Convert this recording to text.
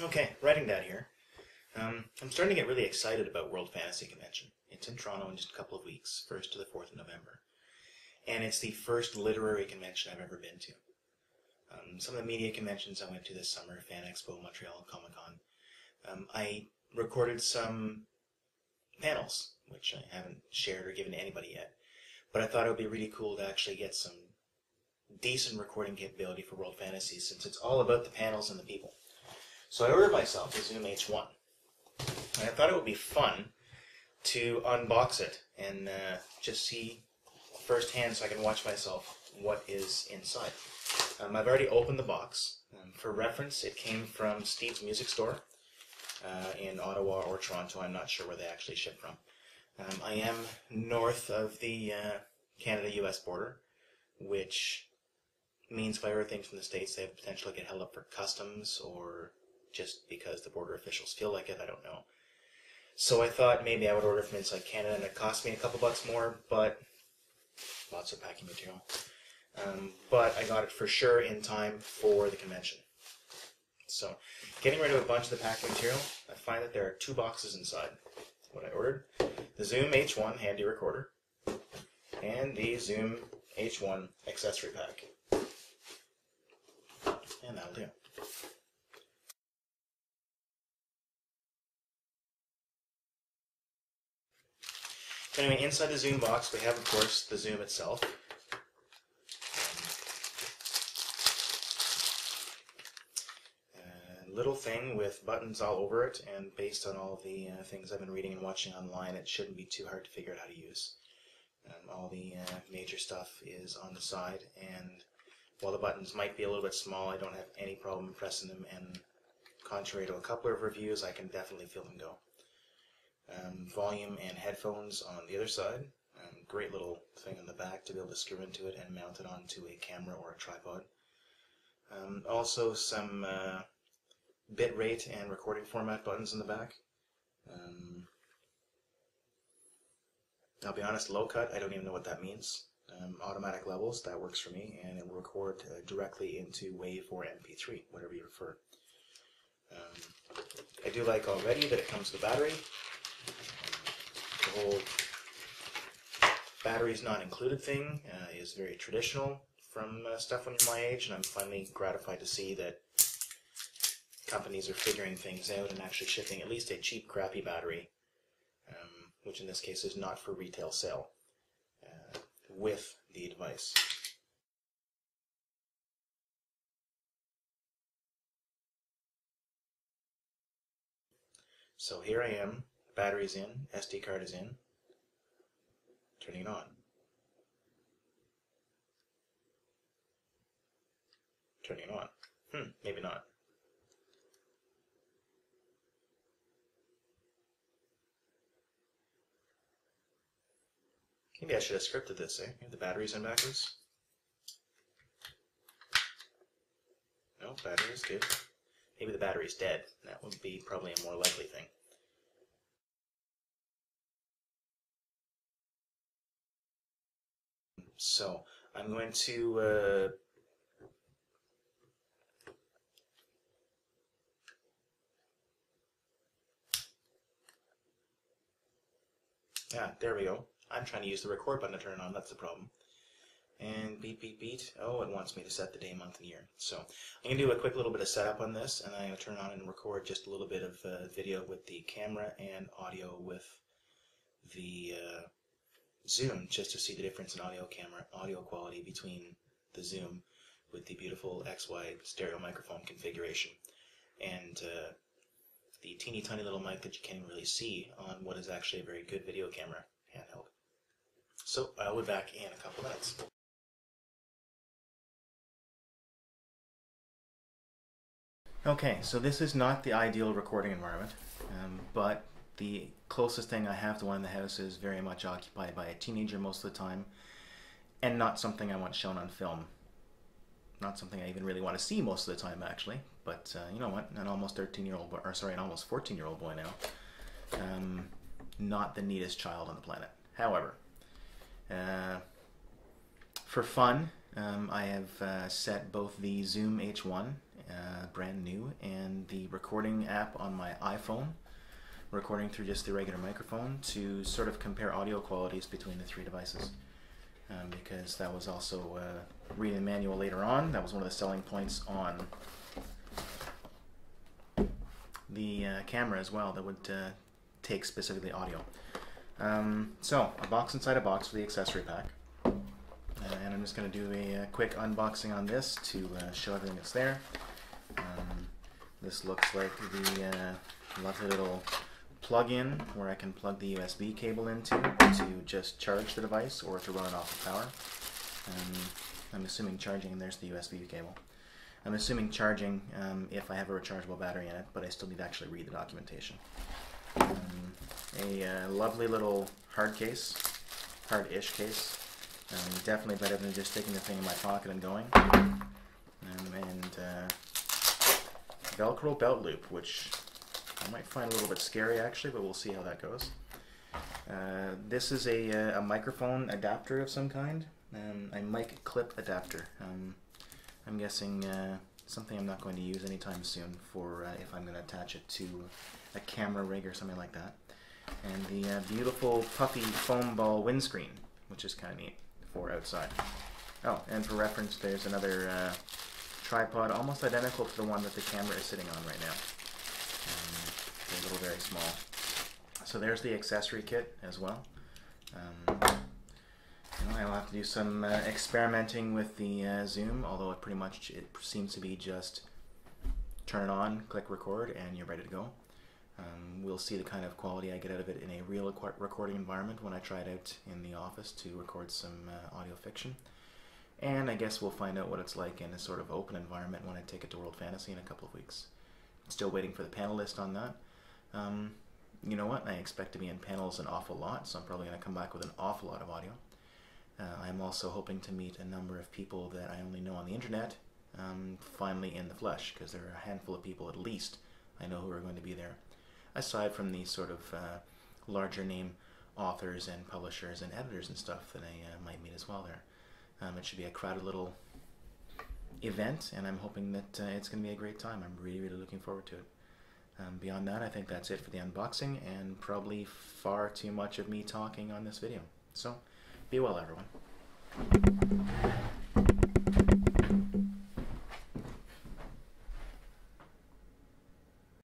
Okay, writing that here. I'm starting to get really excited about World Fantasy Convention. It's in Toronto in just a couple of weeks, 1st to the 4th of November. And it's the first literary convention I've ever been to. Some of the media conventions I went to this summer, Fan Expo, Montreal, Comic Con, I recorded some panels, which I haven't shared or given to anybody yet. But I thought it would be really cool to actually get some decent recording capability for World Fantasy, since it's all about the panels and the people. So I ordered myself a Zoom H1. And I thought it would be fun to unbox it and just see firsthand, so I can watch myself what is inside. I've already opened the box. For reference, it came from Steve's Music Store in Ottawa or Toronto. I'm not sure where they actually ship from. I am north of the Canada-US border, which means if I order things from the States, they have potential to get held up for customs, or just because the border officials feel like it, I don't know. So I thought maybe I would order from inside Canada, and it cost me a couple bucks more, but lots of packing material. But I got it for sure in time for the convention. So, getting rid of a bunch of the packing material, I find that there are 2 boxes inside. What I ordered: the Zoom H1 handy recorder, and the Zoom H1 accessory pack. And that'll do. Anyway, inside the Zoom box we have, of course, the Zoom itself. Little thing with buttons all over it, and based on all the things I've been reading and watching online, it shouldn't be too hard to figure out how to use. All the major stuff is on the side, and while the buttons might be a little bit small, I don't have any problem pressing them, and contrary to a couple of reviews, I can definitely feel them go. Volume and headphones on the other side. Great little thing on the back to be able to screw into it and mount it onto a camera or a tripod. Also some bitrate and recording format buttons in the back. I'll be honest, low cut, I don't even know what that means. Automatic levels, that works for me, and it will record directly into WAV or MP3, whatever you prefer. I do like already that it comes with a battery. The whole batteries not included thing is very traditional from stuff when you're my age, and I'm finally gratified to see that companies are figuring things out and actually shipping at least a cheap, crappy battery, which in this case is not for retail sale, with the device. So here I am, battery's in, SD card is in, turning it on. Turning it on. Maybe not. Maybe I should have scripted this, eh? The battery's in backwards. No, battery is good. Maybe the battery's dead. That would be probably a more likely thing. So, I'm going to there we go. I'm trying to use the record button to turn it on, that's the problem. And beat, beat, beat. Oh, it wants me to set the day, month, and year. So I'm going to do a quick little bit of setup on this, and I'm going to turn on and record just a little bit of video with the camera and audio with the Zoom, just to see the difference in audio quality between the Zoom with the beautiful XY stereo microphone configuration and the teeny tiny little mic that you can't even really see on what is actually a very good video camera handheld. So I'll be back in a couple minutes. Okay, so this is not the ideal recording environment, but the closest thing I have to one in the house is very much occupied by a teenager most of the time, and not something I want shown on film. Not something I even really want to see most of the time, actually. But you know what? An almost 13-year-old boy, or sorry, an almost 14-year-old boy now. Not the neatest child on the planet. However, for fun, I have set both the Zoom H1 brand new, and the recording app on my iPhone, recording through just the regular microphone to sort of compare audio qualities between the three devices. Because that was also, reading the manual later on, that was one of the selling points on the camera as well, that would take specifically audio. So, a box inside a box for the accessory pack. And I'm just going to do a quick unboxing on this to show everything that's there. This looks like the lovely little plug-in where I can plug the USB cable into to just charge the device or to run it off the power. I'm assuming charging, and there's the USB cable. I'm assuming charging if I have a rechargeable battery in it, but I still need to actually read the documentation. A lovely little hard case, hard-ish case. Definitely better than just sticking the thing in my pocket and going. And Velcro belt loop, which I might find a little bit scary actually, but we'll see how that goes. This is a microphone adapter of some kind, a mic clip adapter. I'm guessing something I'm not going to use anytime soon for if I'm going to attach it to a camera rig or something like that. And the beautiful puffy foam ball windscreen, which is kind of neat for outside. Oh, and for reference, there's another tripod almost identical to the one that the camera is sitting on right now. A little very small. So there's the accessory kit as well. I'll have to do some experimenting with the Zoom, although it seems to be just turn it on, click record, and you're ready to go. We'll see the kind of quality I get out of it in a real recording environment when I try it out in the office to record some audio fiction. And I guess we'll find out what it's like in a sort of open environment when I take it to World Fantasy in a couple of weeks. Still waiting for the panel list on that. You know what? I expect to be in panels an awful lot, so I'm probably going to come back with an awful lot of audio. I'm also hoping to meet a number of people that I only know on the internet, finally in the flesh, because there are a handful of people at least I know who are going to be there, aside from the sort of larger name authors and publishers and editors and stuff that I might meet as well there. It should be a crowded little event, and I'm hoping that it's going to be a great time. I'm really, really looking forward to it. Beyond that, I think that's it for the unboxing, and probably far too much of me talking on this video. So, be well, everyone.